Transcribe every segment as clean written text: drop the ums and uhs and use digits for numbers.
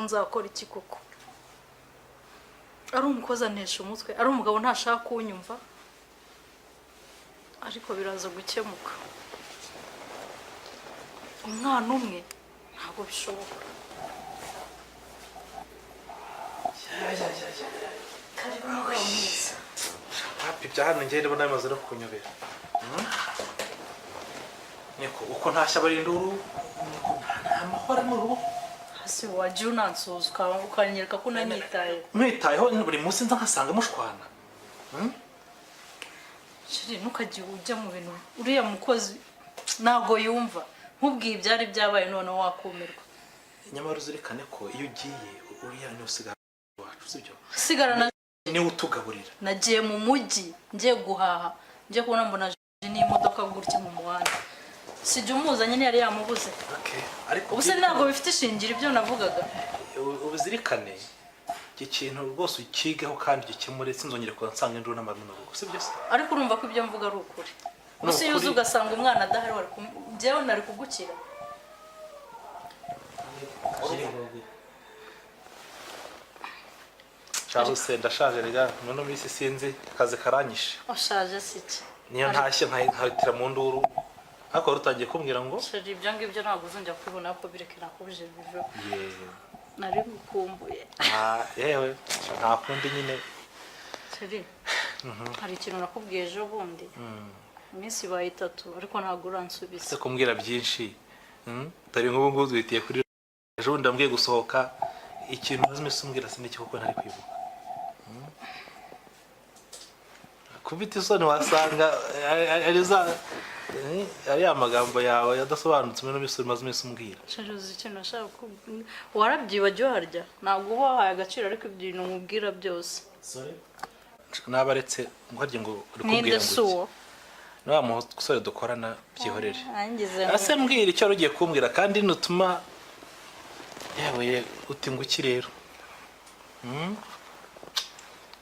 nzakora iki koko ari umukozi anesha umutwe ari umugabo ntashaka kunyumva ariko biraza gukemuka umwana umwe ntabwo bishoboka papi byahano ngende bona bimaze no kunyobera niko uko ntashya bari induru nta mahoro mu rugo hasi waje unansuza ukanyereka ko nanyitaye mwitayeho buri munsi nza nkasanga mushwana shiri ntukagiye ujya mu bintu uriya mukozi ntago yumva nkubwiye ibyari byabaye none wakumirwa nyamara uzirikane ko iyo ugiye uriya ni usigara wacu sibyo sigarana ni utugaburira nagiye mu mujyi ngiye guhaha ngiye kubona mbona n'imodoka gutya mu muhanda sijye umuzanye ni yari yamubuze ariko ubuse ntabwo bifite ishingiro ibyo navugaga ubuzirikane iki kintu rwose ukigeho kandi gikemure sinzongere kunsanga induru n'amarume mu rugo sibyo se ariko urumva ko ibyo mvuga ari ukuri ubuse iyo uzi ugasanga umwana adahari wari njyewe nari kugukira cyahuse ndashaje rega none misi sinzi kaze karanyishe washaje siki niyo ntashye nkahitira mu nduru ariko rutangiye kumbwira ngo sheri ibyo ngibyo ntabwo uzongera kubibona ko bireke nakubije bijo nari gukumbuye yewe nta kundi nyine sheri hari ikintu nakubwiye ejo bundi iminsi ibaye 3 ariko ntabwo uransubiza se kumbwira byinshi tari nk'ubu ngubu twitiye kuri ejo bundi ndambwiye gusohoka ikintu uzime sumbwira siniki kuko ntari kwibuka kubita isoni wasanga ari amagambo yawe yadasobanutse muri misuri maze iminsi umbwira sheri uzi ikintu nashaka warabyibagiwe harya ntabwo ubahaye agaciro ariko ibintu nkubwira byose nabaretse ngo harya ngo uri kumbwira ngo niba musore dukorana byihorere ase mbwira icyo rugiye kumbwira kandi nutuma yewe uti ngo iki rero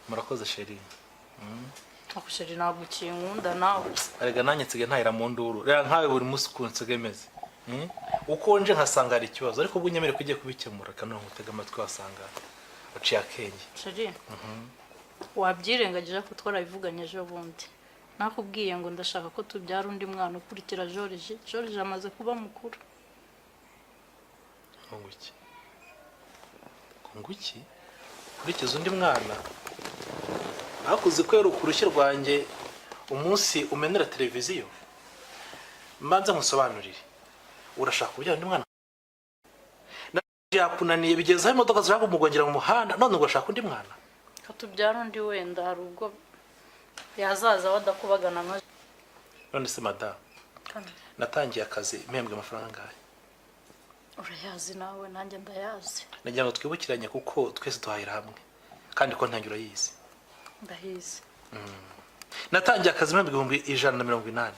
murakoze sheri ako sheri ntabwo ukinkunda nawe arega nanjye nsigaye ntahira mu nduru rero nkawe buri munsi ukuntu nsigaye meze uko nje nkasanga hari ikibazo ariko ubwo nyemere ko ugiye kubikemura kandi ntutega amatwi wasanga uciye akenge sheri wabyirengagije ko twarabivuganye ejo bundi nakubwiye ngo ndashaka ko tubyara undi mwana ukurikira George amaze kuba mukuru nguki kurikiza undi mwana akuzi ko yari ukurushye rwanjye umunsi umenera televiziyo mbanza nkusobanurire urashaka kubyara undi mwana yakunaniye bigezaho imodoka zishaka kumugongera mu muhanda none ugashaka undi mwana ko tubyara undi wenda hari ubwo yazaza wadakubagana nka none se madame natangiye akazi impembwe amafaranga ngahe urayazi nawe nanjye ndayazi nagira ngo twibukiranye kuko twese duhahira hamwe kandi ko ntangira urayizi ndahizi natangiye akazi impembwe 180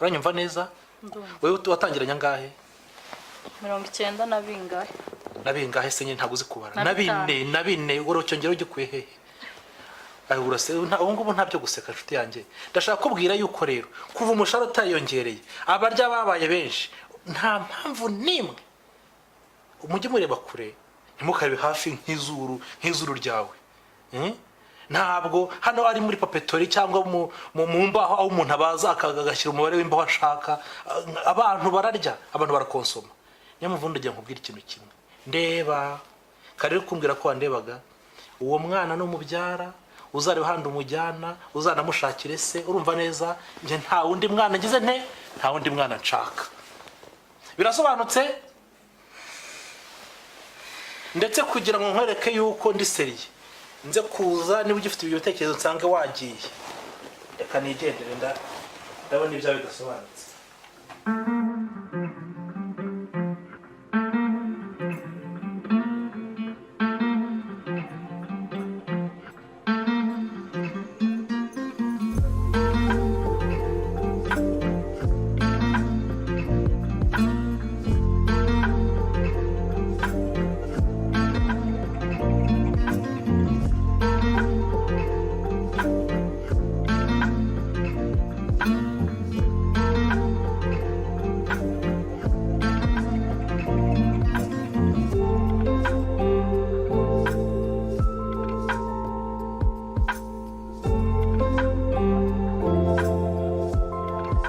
uranyumva neza wewe watangiranye angahe 90 na bingahe se nyine ntaguzi kubara na bine urocyongera ugikuye hehe urase ubu ngubu ntabyo guseka nshuti yanjye ndashaka kubwira yuko rero kuva umushahara utayongereye abarya babaye benshi nta mpamvu nimwe umujye mureba kure ntimukarebe hafi nk'izuru ryawe ntabwo hano ari muri papetori cyangwa mu mbaho aho umuntu abaza akagashyira umubare w'imbaho ashaka abantu bararya abantu barakonsoma niyo mpamvu ndagira nkubwira ikintu kimwe ndeba kare kumbwira ko wandebaga uwo mwana n'umubyara uzareba handi umujyana uzanamushakire se urumva neza nje nta wundi mwana ngize nta wundi mwana nshaka birasobanutse ndetse kugira ngo nkwereke yuko ndi seriye nze kuza niba ugifite ibyo bitekerezo nsange wagiye reka nigendere ndabona ibyawe bidasobanutse